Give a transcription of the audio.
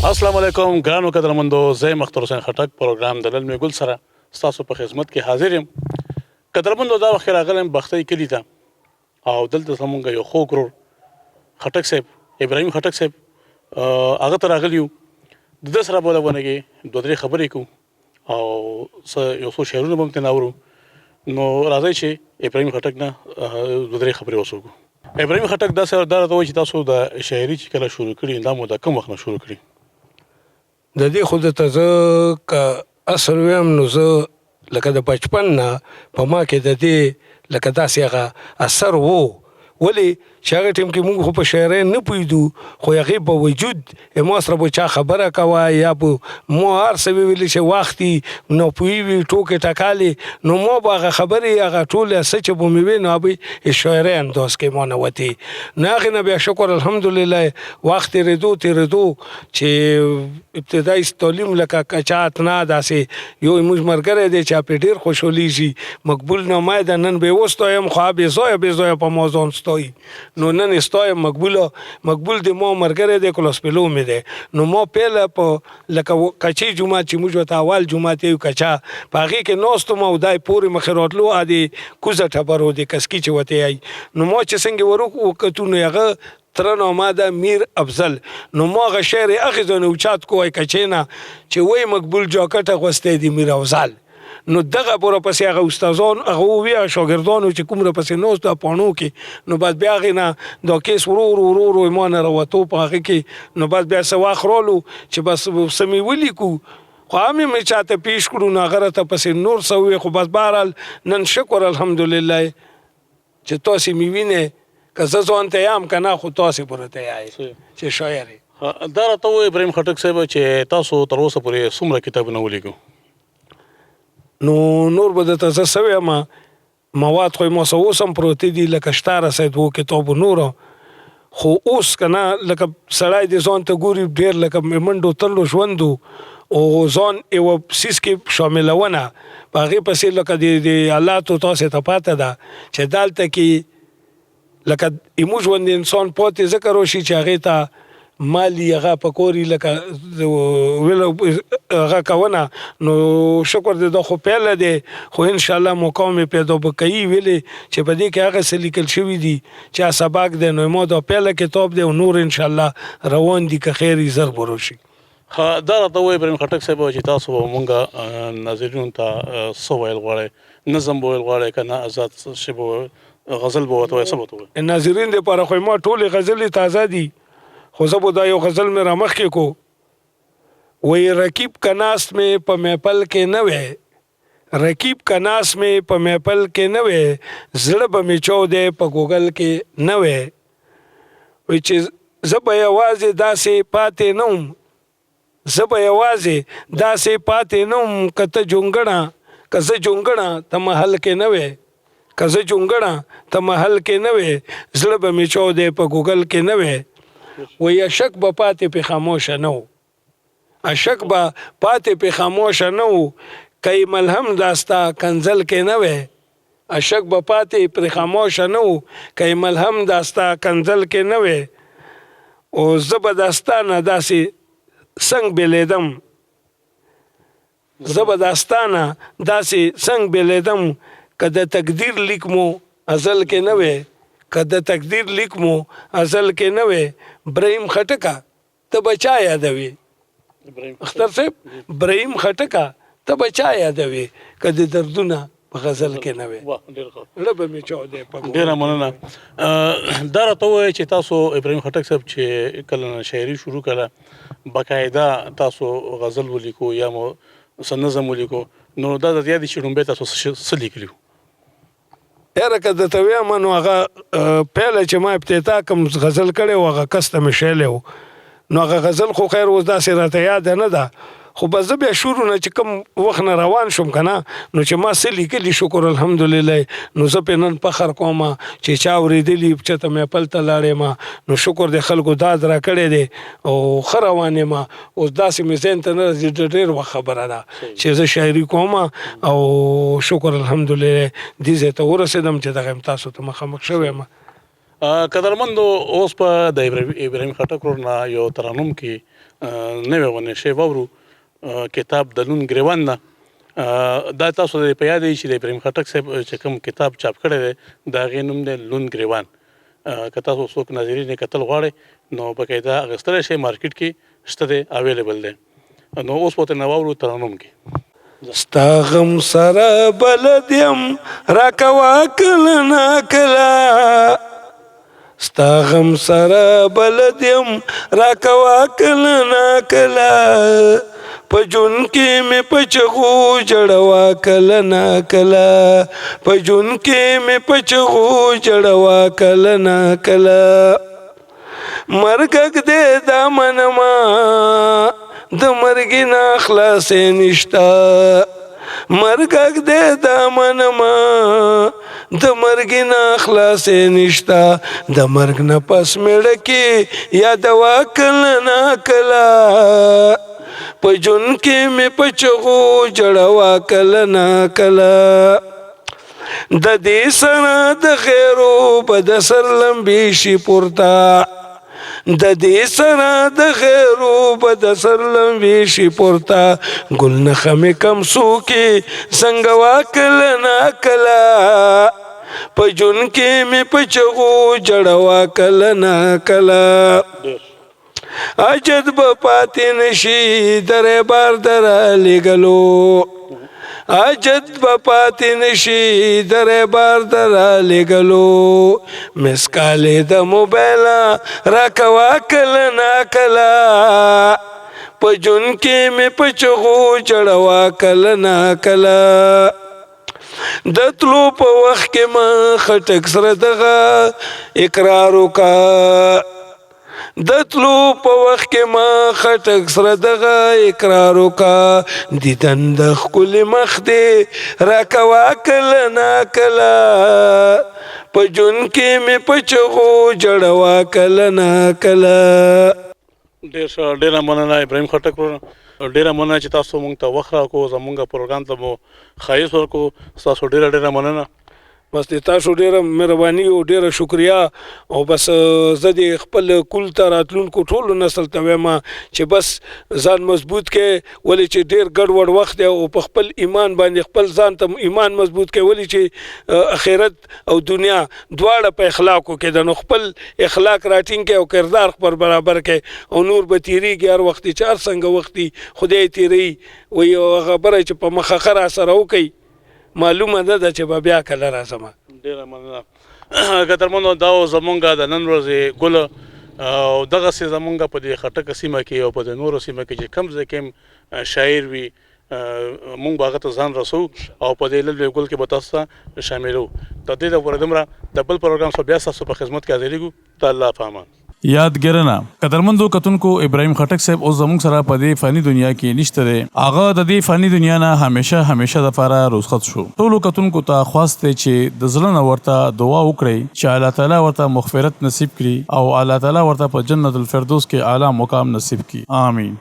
السلام علیکم ګرانو قدرمندو، زه مختار حسین خټک پروګرام د للمې ګل سره ستاسو په خدمت کې حاضر یم. قدرمندو، دا وخت راغلم بختۍ کلي ته او دلته زمونږ یو خوږ ورور خټک صاحب، ابراهیم خټک صاحب، هغه ته راغلي یو. د ده سره به ولګونګې دوه درې خبرې کوو او یو څو شعرونه به هم ترې اورو. نو راځئ چې ابراهیم خټک نه دوه درې خبرې اوس وکړو. ابراهیم خټک دا راته وایي چې تاسو د شاعري چې کله شروع کړي دا مو د کوم وخت نه شروع کړي؟ د دې خو درته زه که اصل ویم نو زه لکه د بچپن نه په ما کې د دې لکه داسې هغه اثر و. ولې چې هغه ټیم کې موږ خو په شاعرۍ نه پوهېدو، خو هغې په وجود ما سره به چا خبره کوه یا به مو هر څه ویلي چې وخت وي ناپوهي وي ټوکې ټکالې، نو ما به هغه خبرې هغه ټولې څه چې به مې وې نو هغه شاعرۍ انداز کې ما نه وتې. نو هغې نه بیا شکر الحمدلله وخت تېرېدو چې ابتدایي تعلیم لکه کچا اتنا داسې یو زموږ ملګری دی چې پرې ډېر خوشحالېږي، مقبول نامه ده. نن به وستایم خو بې ځایه په ما ځان ستایي. نو نن استایم مقبول د ما ملګری دی، کلاسپیلو مې دی. نو ما پیله په لکه کچې جومات چې موږ ورته اول جومات یو کچا په هغې کې ناست وم او دای پورې مخې راتلو د کوزه ټبر و د کسکي چې ورته یایي. نو ما چې څنګه وکتو نو هغه تره نامه ده میر افضل. نو ما هغه شعر یې اخیستو نو اوچات کو وایي کچې نه چې وایي مقبول جاکټ اغوستی د میر افضل. نو دغه ورپسې هغه استادان هغه وویل شاګردانو چې کوم ورپسې ناست ده پاڼو کې. نو بعد بیا هغې نه دا کیس ورو ما نه راوتو په هغې کې. نو بعد بیا څه وخت رالو چې بس څه مې ولیکو، خو هم مې چاته پیش کړو نو هغه راته پسې نور څه وویل. خو بس بهرحال نن شکر الحمدلله چې تاسې مې وینئ، که زه ځان ته یم که نه خو تاسې پورې ته یایئ چې شاعر یې. دا راته ووایي ابراهیم خټک صاحب چې تاسو تر اوسه پورې څومره کتابونه ولیکو؟ نو نور به درته زه څه ویم، مواد خو یې ما څه اوس هم پروتې دي لکه شته رسید و کتابو نوره. خو اوس که نه لکه سړی د ځان ته ګوري ډېر لکه منډو تلو ژوند او ځان یوه څیز کې شاملونه په هغې پسې لکه د حالاتو تاسې ته پاته ده چې دلته کې لکه ایمو ژوند انسان پاتې ځکه راشي چې هغې ته مالی هغه پکوري لکه ویلو هغه کوونه. نو شکر دی دا خو پیله دی، خو انشاءالله موقع مې پیدا به کوي ویلې چې په دې کې هغه څه لیکل شوي دي چې سبق دی. نو ما دا پیله کتاب دی او نور انشاءالله روان دي که خیر یې زر به راشي. دا راته ووایي ابراهیم خټک صاحب چې تاسو به مونږ ناظرینو ته څه ویل غواړئ؟ نظم به ویل غواړئ که نه ازاد شی به غزل به ورته وایئ، څه به ورته وایئ؟ ناظرین دپاره خو ما ټولې غزلې تازه دي، خو زه به دا یو غزل مې را مخکې کو. وایي رکیب که ناست مې په محفل کې نه وی، رکیب که ناست مې په محفل کې نه وی، زړه به مې چودی په ګوګل کې نه وی. وایي چې زه به یوازې داسې پاتې نه وم، زه به یوازې داسې پاتې نه وم که ته جونګړه که زه جونګړه ته محل کې نه وی، که زه جونګړه ته محل کې نه وی، زړه به مې چودی په ګوګل کې نه وی. وی اشک به پاتې پې خاموشه نه و، اشک به پاتې پې خاموشه نه و، که ملهم داستا کنزل کې نه وی، اشک به پاتې پې خاموشه نه و، که ملهم داستا کنزل کې نه وی. او زه به داستانه داسې څنګ بیلیدم، زه به داستانه داسې څنګ بیلیدم که د تقدیر لیک مو ازل کې نه وی، که د تقدیر لیک مو ازل کې نه وی. ابراهیم خټکه ته به چا یادوي؟ اختر صاحب ابراهیم خټکه ته به چا یادوي که د دردونه په غزل کې نه وی؟ زړه به مې چودی په ګوګل. ډېره مننه. دا راته ووایئ چې تاسو ابراهیم خټک صاحب چې کله نه شاعري شروع کړه باقاعده تاسو غزل ولیکو یا مو څه نظم ولیکو، نو دا درته یاد دي چې لومبی تاسو څه لیکلي وو؟ یاره که درته ویم نو هغه پیله چې ما ابتدا کوم غزل کړی و هغه کس ته مې شیلی و. نو هغه غزل خو خیر اوس داسې راته یاده نه ده، خو بس زه بیا شروع نه چې کوم وخت نه روان شوم که نه نو چې ما څه لیکلي شکر الحمدلله نو زه پرې نن فخر کوم چې چا اورېدلي چېرته محفل ته لاړې ما نو شکر د خلکو داد را کړی دی او ښه روان یم. اوس داسې مې ذهن ته نه راځي، ډېر وخت خبره ده چې زه شاعري کوم او شکر الحمدلله دې ځای ته ورسېدم چې دغه تاسو ته مخامخ شوی یم. قدرمندو اوس په د ابراهیم خټک ورور نه یو ترانوم کې نوې ونې شی واورو کتاب د لون ګریوان نه دا تاسو د په یاد چې د ابراهیم خټک صاحب چې کوم کتاب چاپ کړی دی د هغې نوم دی لون ګریوان که تاسو څوک ناظرین یې کتل غواړئ نو باقاعده اخیستلی شی مارکیټ کې شته دی اویلیبل دی نو اوس به ورته واورو ترانوم کې ستا غم سره بلد یم راکوه کله ناکله ستا غم سره بلد یم راکوه کله ناکله په جون کې مې په چغو جړوه کله ناکله په جون کې مې په چغو جړوه کله ناکله مرګ دې دا منما د مرګ نه خلاصې نشته مرګ دې دا منما د مرګ نه خلاصې نشته د مرګ نه پس مړه کې یادوه کله ناکله په جون کې مې په چغو جړوه کله ناکله د دې سره د خیرو بد سر لمبي شي پورته د دې سره د خیرو بد سر لمبي شي پورته ګل نخه مې کم سوکې سنګوا کله ناکله په جون کې مې په چغو جړوه کله ناکله اجد به پاتې نشي درې بار در لګلو اجد به پاتې نشي درې بار در لګلو مسکالې د موبایل راکوه کله ناکله په جون کې مې په چغو جړوه کله ناکله د تلو په وخت کې ما خټک سره دغه اقرار وکړه د تلو په وخت کې ما خټک سره دغه اقرار وکړه دیدن د ښکلي مخ دې راکوه کله ناکله په جون کې مې په چغو جړوه کله ناکله ډېره مننه ابراهیم خټک ورور ډېره مننه چې تاسو مونږ ته وخت راکړو زمونږ پروګرام ته مو ښایست ورکړو ستاسو ډېره مننه بس د تاسو ډیره مهرباني او ډیره شکریا او بس زه د خپل کل ته راتلونکو ټولو نسل ته وایم چې بس ځان مضبوط کې ولې چې ډیر ګډوډ وخت دی او په خپل ایمان باندې خپل ځان ته ایمان مضبوط کې ولې چې آخرت او دنیا دواړه په اخلاقو کې د نو خپل اخلاق راټینګ کې او کردار خپل برابر کې او نور به تیریږي هر وخت چې هر څنګه وختي خدای تیری وي او خبره چې په مخه خره سره وکي معلومه ده چې به بیا کله راځم ډېره مننه قدرمنو دا زمونږ د نن ورځې ګل او دغسې زمونږ په دې خټکه سیمه کې او په د نورو سیمه کې چې کوم ځای کې شاعر وي مونږ به هغه ته ځان رسو او په دې لوی ګل کې به تاسو ته شاملو تر دې لپاره دومره د بل پروګرام سره بیا ستاسو په خدمت کې حاضرېږو د الله په امان یادګرنه قدرمندو کتونکو ابراهیم خټک صاحب اوس زموږ سره په دې فانی دنیا کې نشته دی هغه د دې فانی دنیا نه همیشه د لپاره رخصت شو ټولو کتونکو ته خواسته چې د زړه نه ورته دعا وکړي چې الله تعالی ورته مغفرت نصیب کړي او الله تعالی ورته په جنت الفردوس کې اعلی مقام نصیب کړي آمین